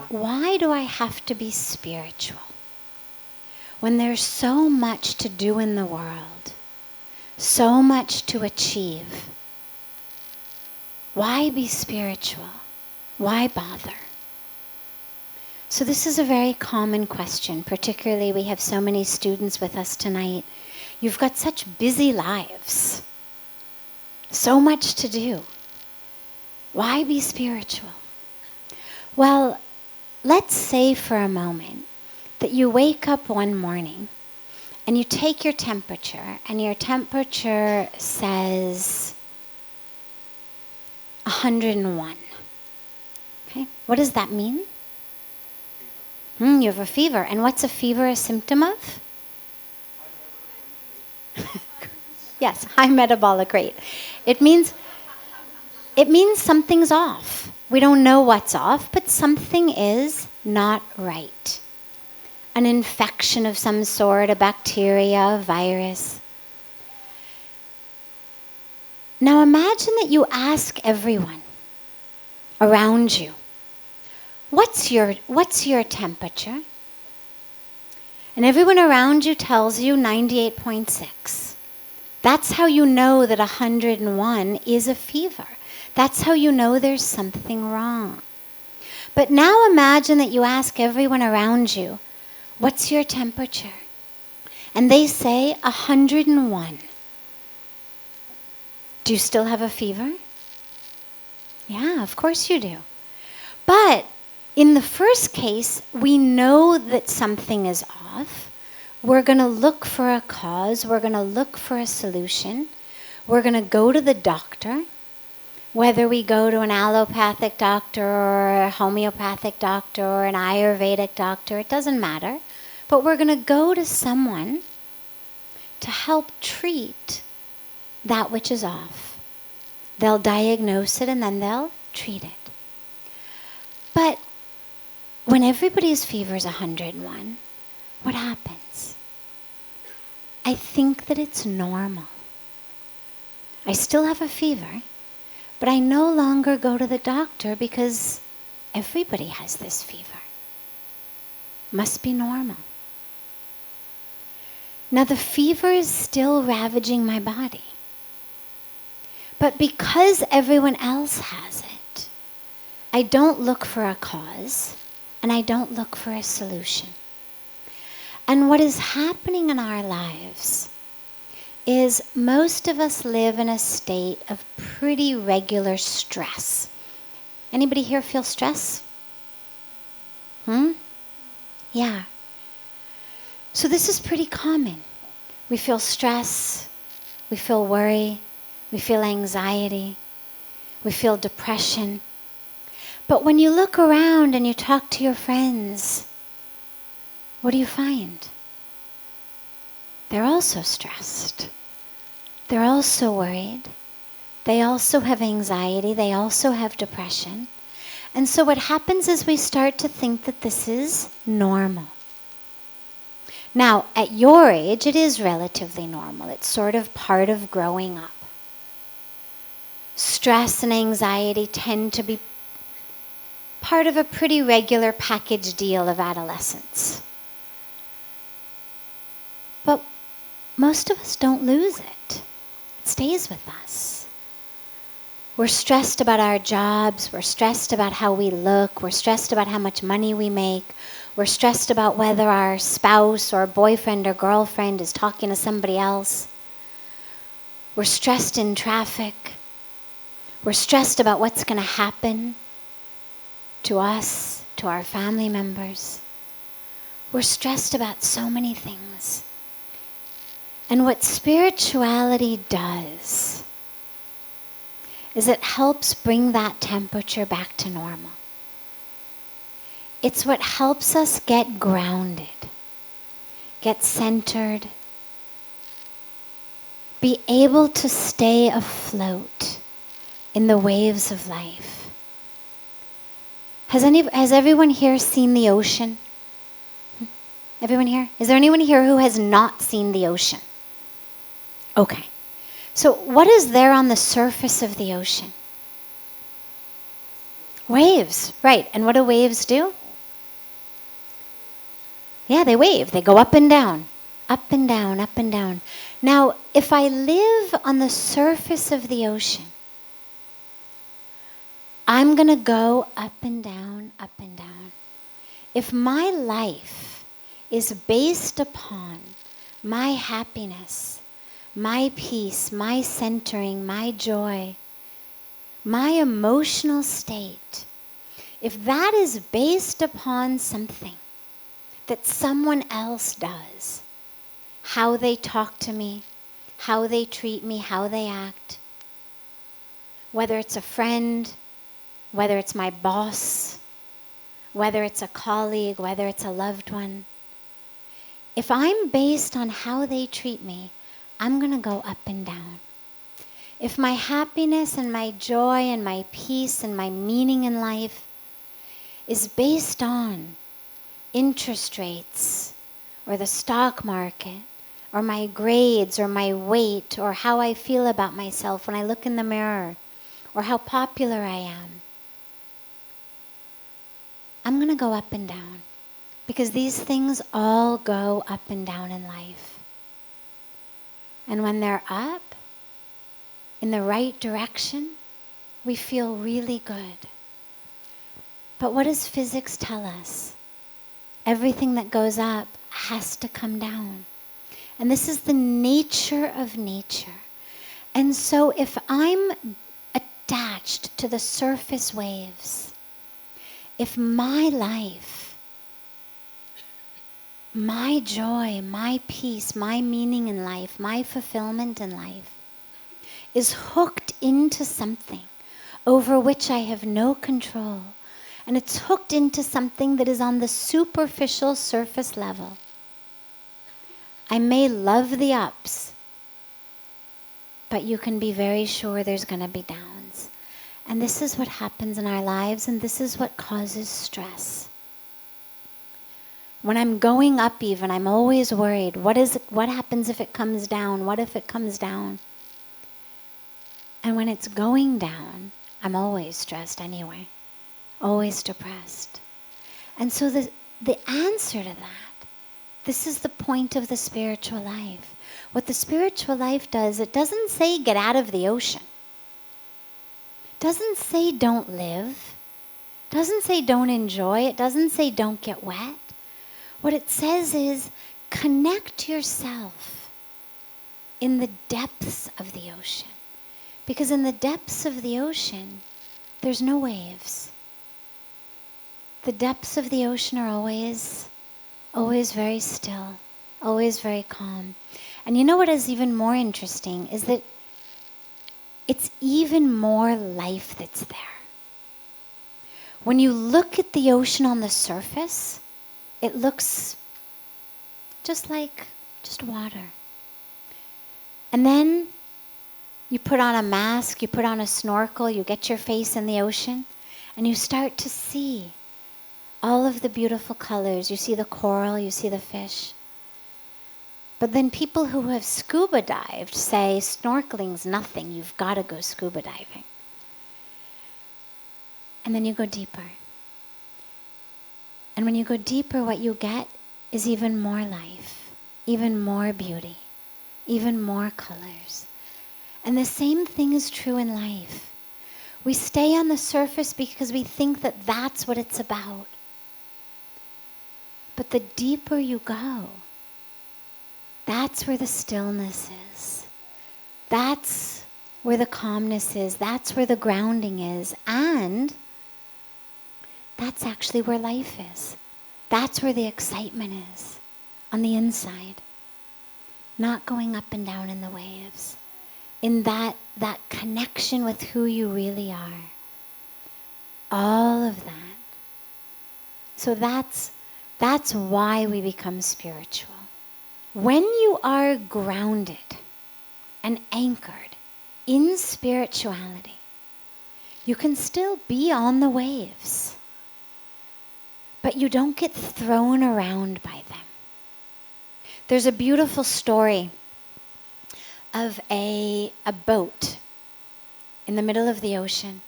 Why do I have to be spiritual when there's so much to do in the world, so much to achieve? Why be spiritual? Why bother? So this is a very common question, particularly we have so many students with us tonight. You've got such busy lives, so much to do. Why be spiritual? Well, let's say for a moment that you wake up one morning and you take your temperature and your temperature says 101. Okay, what does that mean? You have a fever. And what's a fever a symptom of? Yes, high metabolic rate. It means something's off. We don't know what's off, but something is not right. An infection of some sort, a bacteria, a virus. Now imagine that you ask everyone around you, what's your temperature? And everyone around you tells you 98.6. That's how you know that 101 is a fever. That's how you know there's something wrong. But now imagine that you ask everyone around you, what's your temperature? And they say 101. Do you still have a fever? Yeah, of course you do. But in the first case, we know that something is off. We're going to look for a cause. We're going to look for a solution. We're going to go to the doctor. Whether we go to an allopathic doctor or a homeopathic doctor or an Ayurvedic doctor, it doesn't matter. But we're going to go to someone to help treat that which is off. They'll diagnose it and then they'll treat it. But when everybody's fever is 101, what happens? I think that it's normal. I still have a fever, but I no longer go to the doctor because everybody has this fever. Must be normal. Now the fever is still ravaging my body. But because everyone else has it, I don't look for a cause and I don't look for a solution. And what is happening in our lives is most of us live in a state of pretty regular stress. Anybody here feel stress? Yeah. So this is pretty common. We feel stress, we feel worry, we feel anxiety, we feel depression. But when you look around and you talk to your friends, what do you find? They're also stressed. They're also worried. They also have anxiety. They also have depression. And so what happens is we start to think that this is normal. Now, at your age, it is relatively normal. It's sort of part of growing up. Stress and anxiety tend to be part of a pretty regular package deal of adolescence. But most of us don't lose it. It stays with us. We're stressed about our jobs. We're stressed about how we look. We're stressed about how much money we make. We're stressed about whether our spouse or boyfriend or girlfriend is talking to somebody else. We're stressed in traffic. We're stressed about what's going to happen to us, to our family members. We're stressed about so many things. And what spirituality does is it helps bring that temperature back to normal. It's what helps us get grounded, get centered, be able to stay afloat in the waves of life. Has everyone here seen the ocean? Everyone here? Is there anyone here who has not seen the ocean? Okay. So what is there on the surface of the ocean? Waves, right. And what do waves do? Yeah, they wave. They go up and down, up and down, up and down. Now, if I live on the surface of the ocean, I'm going to go up and down, up and down. If my life is based upon my happiness, my peace, my centering, my joy, my emotional state, if that is based upon something that someone else does, how they talk to me, how they treat me, how they act, whether it's a friend, whether it's my boss, whether it's a colleague, whether it's a loved one, if I'm based on how they treat me, I'm going to go up and down. If my happiness and my joy and my peace and my meaning in life is based on interest rates or the stock market or my grades or my weight or how I feel about myself when I look in the mirror or how popular I am, I'm going to go up and down, because these things all go up and down in life. And when they're up in the right direction, we feel really good. But what does physics tell us? Everything that goes up has to come down. And this is the nature of nature. And so if I'm attached to the surface waves, if my life, my joy, my peace, my meaning in life, my fulfillment in life is hooked into something over which I have no control, and it's hooked into something that is on the superficial surface level, I may love the ups, but you can be very sure there's going to be downs. And this is what happens in our lives, and this is what causes stress. When I'm going up even, I'm always worried. What happens if it comes down? What if it comes down? And when it's going down, I'm always stressed anyway, always depressed. And so the answer to that, this is the point of the spiritual life. What the spiritual life does, it doesn't say get out of the ocean. It doesn't say don't live. It doesn't say don't enjoy. It doesn't say don't get wet. What it says is connect yourself in the depths of the ocean. Because in the depths of the ocean, there's no waves. The depths of the ocean are always very still, always very calm. And you know what is even more interesting is that it's even more life that's there. When you look at the ocean on the surface, it looks just water. And then you put on a mask, you put on a snorkel, you get your face in the ocean, and you start to see all of the beautiful colors. You see the coral, you see the fish. But then people who have scuba dived say snorkeling's nothing, you've got to go scuba diving. And then you go deeper. And when you go deeper, what you get is even more life, even more beauty, even more colors. And the same thing is true in life. We stay on the surface because we think that that's what it's about. But the deeper you go, that's where the stillness is. That's where the calmness is. That's where the grounding is. And that's actually where life is. That's where the excitement is, on the inside. Not going up and down in the waves. In that connection with who you really are. All of that. So that's why we become spiritual. When you are grounded and anchored in spirituality, you can still be on the waves, but you don't get thrown around by them. There's a beautiful story of a boat in the middle of the ocean,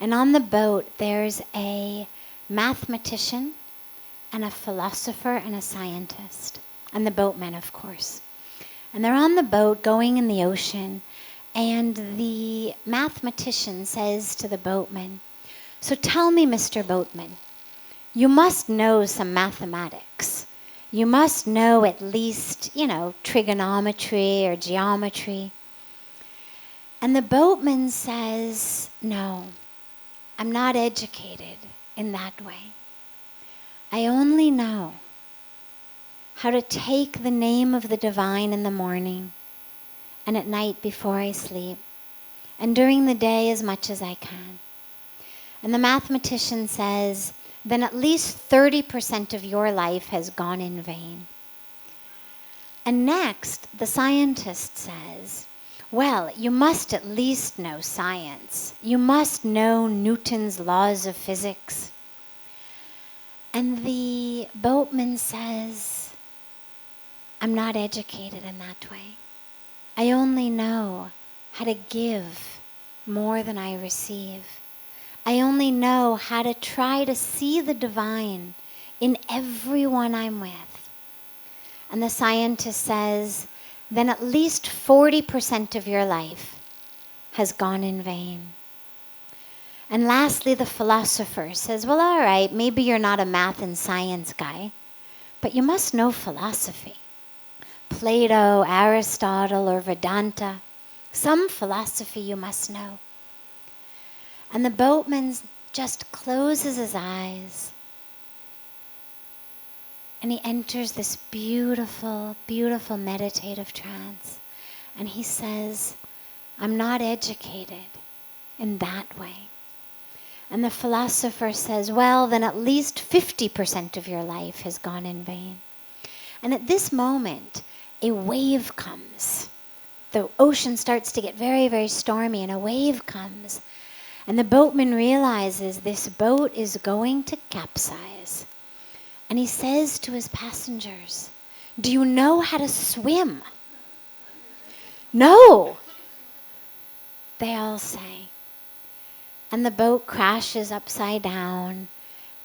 And on the boat, there's a mathematician and a philosopher and a scientist. And the boatmen, of course. And they're on the boat going in the ocean. And the mathematician says to the boatman, "So tell me, Mr. Boatman, you must know some mathematics. You must know at least, trigonometry or geometry." And the boatman says, "No, I'm not educated in that way. I only know how to take the name of the divine in the morning and at night before I sleep, and during the day as much as I can." And the mathematician says, "Then at least 30% of your life has gone in vain." And next, the scientist says, "Well, you must at least know science. You must know Newton's laws of physics." And the boatman says, "I'm not educated in that way. I only know how to give more than I receive. I only know how to try to see the divine in everyone I'm with." And the scientist says, "Then at least 40% of your life has gone in vain." And lastly, the philosopher says, "Well, all right, maybe you're not a math and science guy, but you must know philosophy. Plato, Aristotle, or Vedanta. Some philosophy you must know." And the boatman just closes his eyes and he enters this beautiful, beautiful meditative trance. And he says, "I'm not educated in that way." And the philosopher says, "Well, then at least 50% of your life has gone in vain." And at this moment, a wave comes. The ocean starts to get very, very stormy, and a wave comes. And the boatman realizes this boat is going to capsize. And he says to his passengers, "Do you know how to swim?" "No," they all say. And the boat crashes upside down,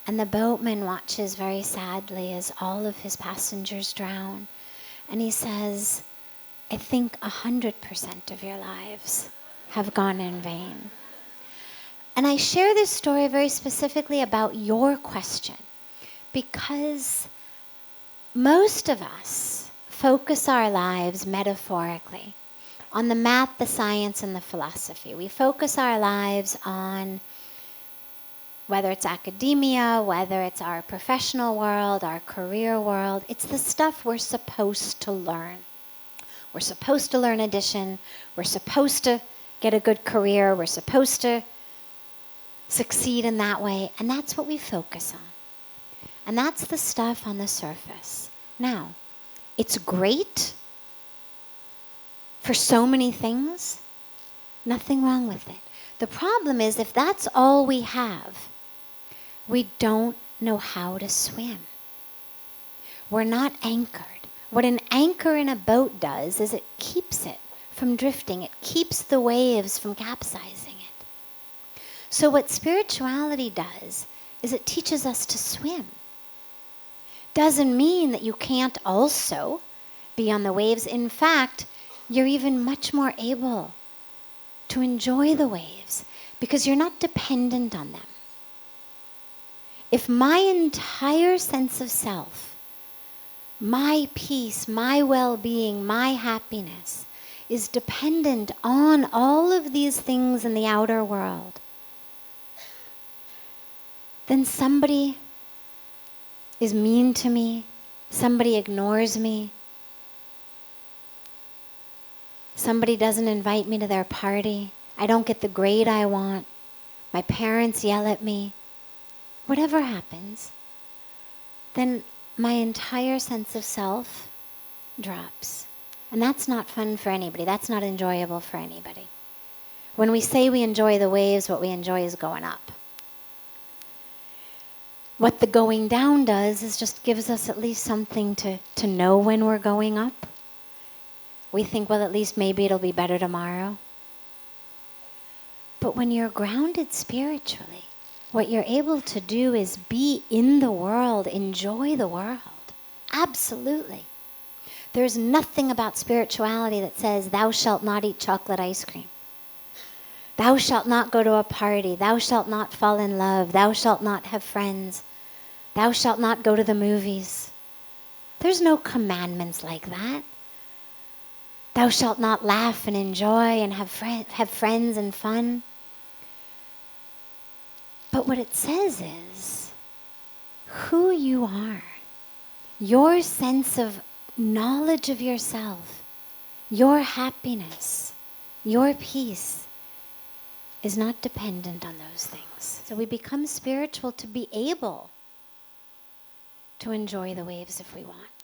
and the boatman watches very sadly as all of his passengers drown. And he says, "I think 100% of your lives have gone in vain." And I share this story very specifically about your question, because most of us focus our lives metaphorically on the math, the science, and the philosophy. We focus our lives on whether it's academia, whether it's our professional world, our career world. It's the stuff we're supposed to learn. We're supposed to learn addition. We're supposed to get a good career. We're supposed to succeed in that way. And that's what we focus on. And that's the stuff on the surface. Now, it's great for so many things. Nothing wrong with it. The problem is, if that's all we have, we don't know how to swim. We're not anchored. What an anchor in a boat does is it keeps it from drifting. It keeps the waves from capsizing it. So what spirituality does is it teaches us to swim. Doesn't mean that you can't also be on the waves. In fact, you're even much more able to enjoy the waves because you're not dependent on them. If my entire sense of self, my peace, my well-being, my happiness is dependent on all of these things in the outer world, then somebody is mean to me, somebody ignores me, somebody doesn't invite me to their party, I don't get the grade I want, my parents yell at me, whatever happens, then my entire sense of self drops. And that's not fun for anybody. That's not enjoyable for anybody. When we say we enjoy the waves, what we enjoy is going up. What the going down does is just gives us at least something to know when we're going up. We think, well, at least maybe it'll be better tomorrow. But when you're grounded spiritually, what you're able to do is be in the world, enjoy the world. Absolutely. There's nothing about spirituality that says, thou shalt not eat chocolate ice cream. Thou shalt not go to a party. Thou shalt not fall in love. Thou shalt not have friends. Thou shalt not go to the movies. There's no commandments like that. Thou shalt not laugh and enjoy and have friends and fun. But what it says is, who you are, your sense of knowledge of yourself, your happiness, your peace is not dependent on those things. So we become spiritual to be able to enjoy the waves if we want.